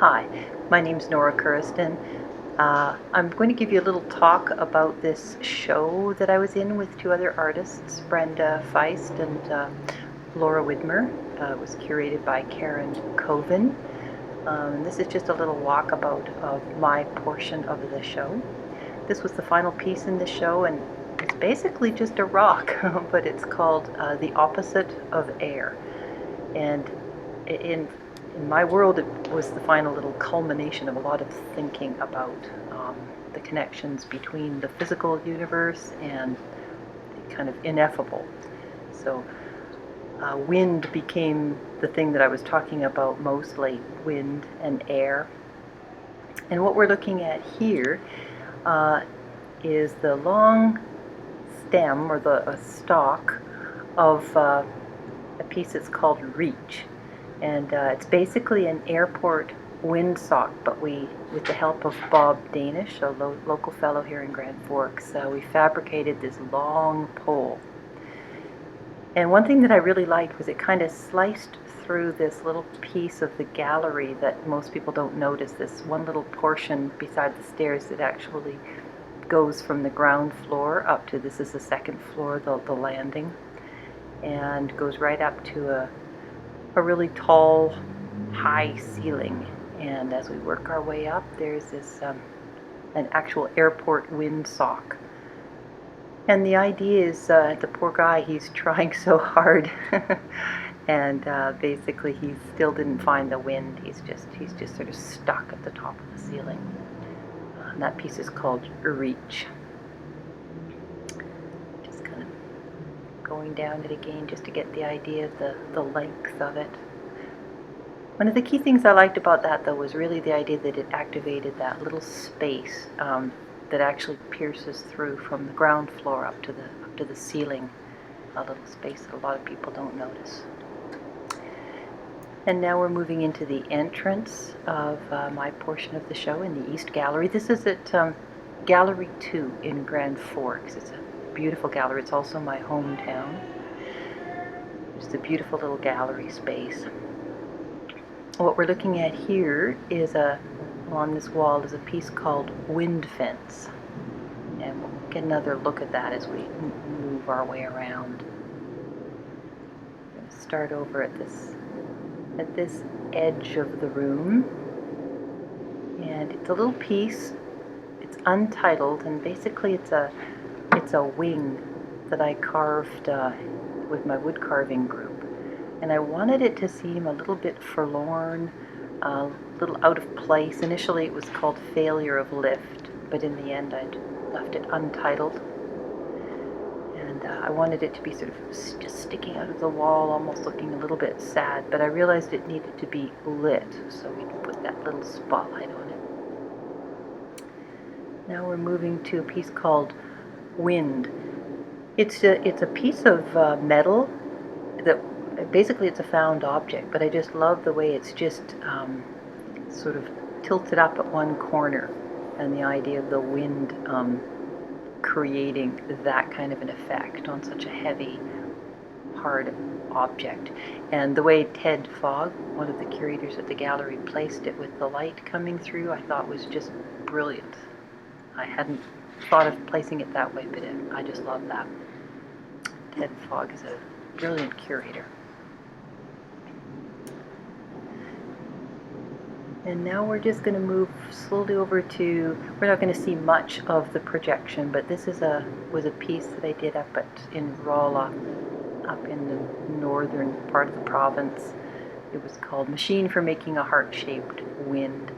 Hi, my name's Nora Curiston. I'm going to give you a little talk about this show that I was in with two other artists, Brenda Feist and Laura Widmer. It was curated by Carin Covin. This is just a little walkabout of my portion of the show. This was the final piece in the show, and it's basically just a rock, but it's called The Opposite of Air. And in my world, it was the final little culmination of a lot of thinking about the connections between the physical universe and the kind of ineffable. So wind became the thing that I was talking about mostly, wind and air. And what we're looking at here is the long stem, or the stalk, of a piece that's called Reach. And it's basically an airport windsock, but with the help of Bob Danish, a local fellow here in Grand Forks, we fabricated this long pole. And one thing that I really liked was it kind of sliced through this little piece of the gallery that most people don't notice, this one little portion beside the stairs that actually goes from the ground floor up to, this is the second floor, the landing, and goes right up to a really tall, high ceiling. And as we work our way up, there's this an actual airport windsock. And the idea is the poor guy, he's trying so hard, and basically he still didn't find the wind. He's just sort of stuck at the top of the ceiling. And that piece is called Reach. Just kind of going down it again just to get the idea of the length of it. One of the key things I liked about that, though, was really the idea that it activated that little space that actually pierces through from the ground floor up to the ceiling, a little space that a lot of people don't notice. And now we're moving into the entrance of my portion of the show in the East Gallery. This is at Gallery 2 in Grand Forks. It's a beautiful gallery. It's also my hometown. It's a beautiful little gallery space. What we're looking at here is on this wall is a piece called Wind Fence. And we'll get another look at that as we move our way around. We're going to start over at this edge of the room. And it's a little piece. It's untitled, and basically it's a wing that I carved with my wood carving group. And I wanted it to seem a little bit forlorn, a little out of place. Initially it was called Failure of Lift, but in the end I'd left it untitled. And I wanted it to be sort of just sticking out of the wall, almost looking a little bit sad, but I realized it needed to be lit, so we could put that little spotlight on it. Now we're moving to a piece called Wind. It's a piece of metal that basically it's a found object, but I just love the way it's just sort of tilted up at one corner, and the idea of the wind creating that kind of an effect on such a heavy, hard object. And the way Ted Fogg, one of the curators at the gallery, placed it with the light coming through, I thought was just brilliant. I hadn't thought of placing it that way, but I just love that. Ted Fogg is a brilliant curator. And now we're just going to move slowly over to, we're not going to see much of the projection, but this was a piece that I did up in Rolla, up in the northern part of the province. It was called Machine for Making a Heart-Shaped Wind.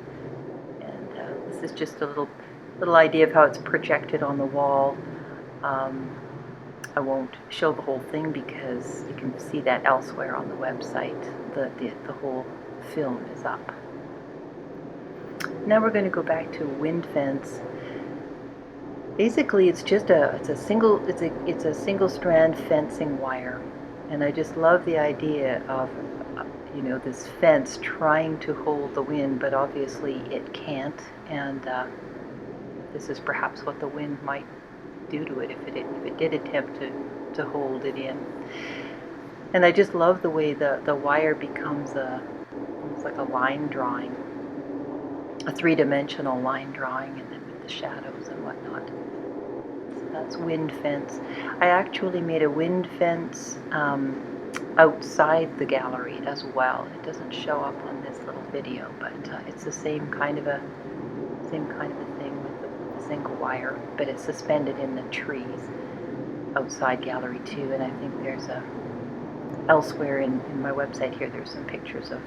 And this is just a little idea of how it's projected on the wall. I won't show the whole thing because you can see that elsewhere on the website. The whole film is up. Now we're going to go back to Wind Fence. Basically, it's a single strand fencing wire, and I just love the idea of this fence trying to hold the wind, but obviously it can't. And this is perhaps what the wind might do to it if it did attempt to hold it in. And I just love the way the wire becomes almost like a line drawing. a three-dimensional line drawing, and then with the shadows and whatnot. So that's wind fence. I actually made a wind fence outside the gallery as well. It doesn't show up on this little video, but it's the same kind of a thing with the single wire, but it's suspended in the trees outside gallery too. And I think there's elsewhere in my website here, there's some pictures of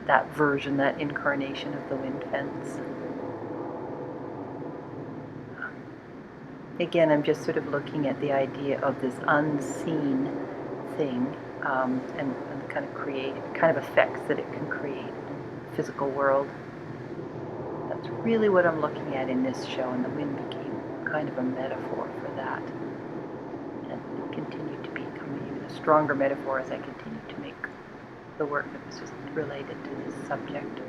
that version, that incarnation of the wind fence. Again, I'm just sort of looking at the idea of this unseen thing, and the kind of effects that it can create in the physical world. That's really what I'm looking at in this show, and the wind became kind of a metaphor for that, and it continued to become even a stronger metaphor as I continued to make the work that was just related to this subject.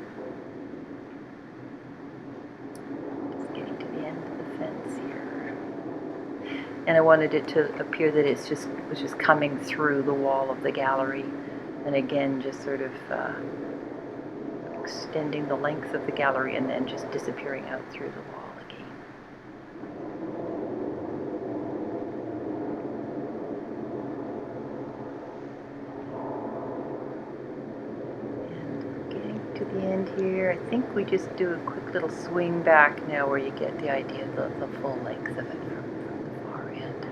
Just getting to the end of the fence here. And I wanted it to appear that it was just coming through the wall of the gallery, and again just sort of extending the length of the gallery and then just disappearing out through the wall again. And getting to the end here, I think we just do a quick little swing back now where you get the idea of the full length of it from the far end.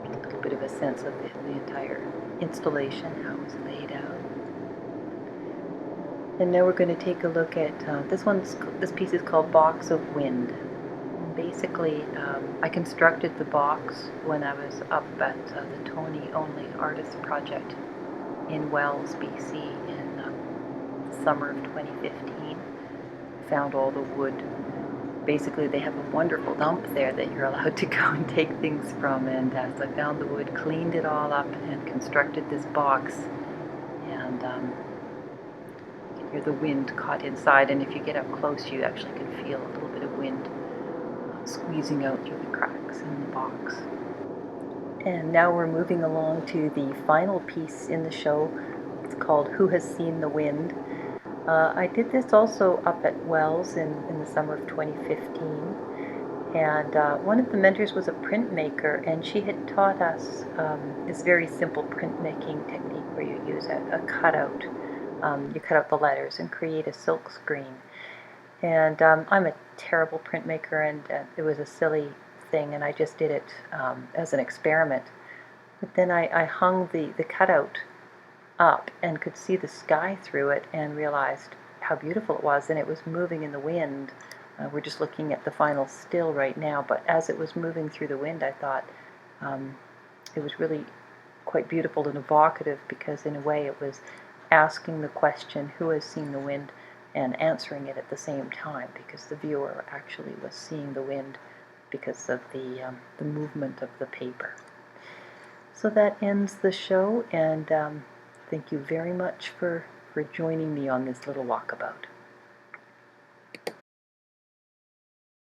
Get a little bit of a sense of the entire installation, how it was laid out. And now we're going to take a look at this piece is called Box of Wind. And basically, I constructed the box when I was up at the Tony Only Artist Project in Wells, BC in the summer of 2015. Found all the wood. Basically, they have a wonderful dump there that you're allowed to go and take things from, and so I found the wood, cleaned it all up, and constructed this box. And you can hear the wind caught inside, and if you get up close, you actually can feel a little bit of wind squeezing out through the cracks in the box. And now we're moving along to the final piece in the show. It's called Who Has Seen the Wind? I did this also up at Wells in the summer of 2015, and one of the mentors was a printmaker, and she had taught us this very simple printmaking technique where you use a cutout. You cut out the letters and create a silk screen. And I'm a terrible printmaker, and it was a silly thing, and I just did it as an experiment. But then I hung the cutout up and could see the sky through it and realized how beautiful it was, and it was moving in the wind. We're just looking at the final still right now, but as it was moving through the wind, I thought it was really quite beautiful and evocative, because in a way it was asking the question, who has seen the wind, and answering it at the same time, because the viewer actually was seeing the wind because of the movement of the paper. So that ends the show, and thank you very much for joining me on this little walkabout.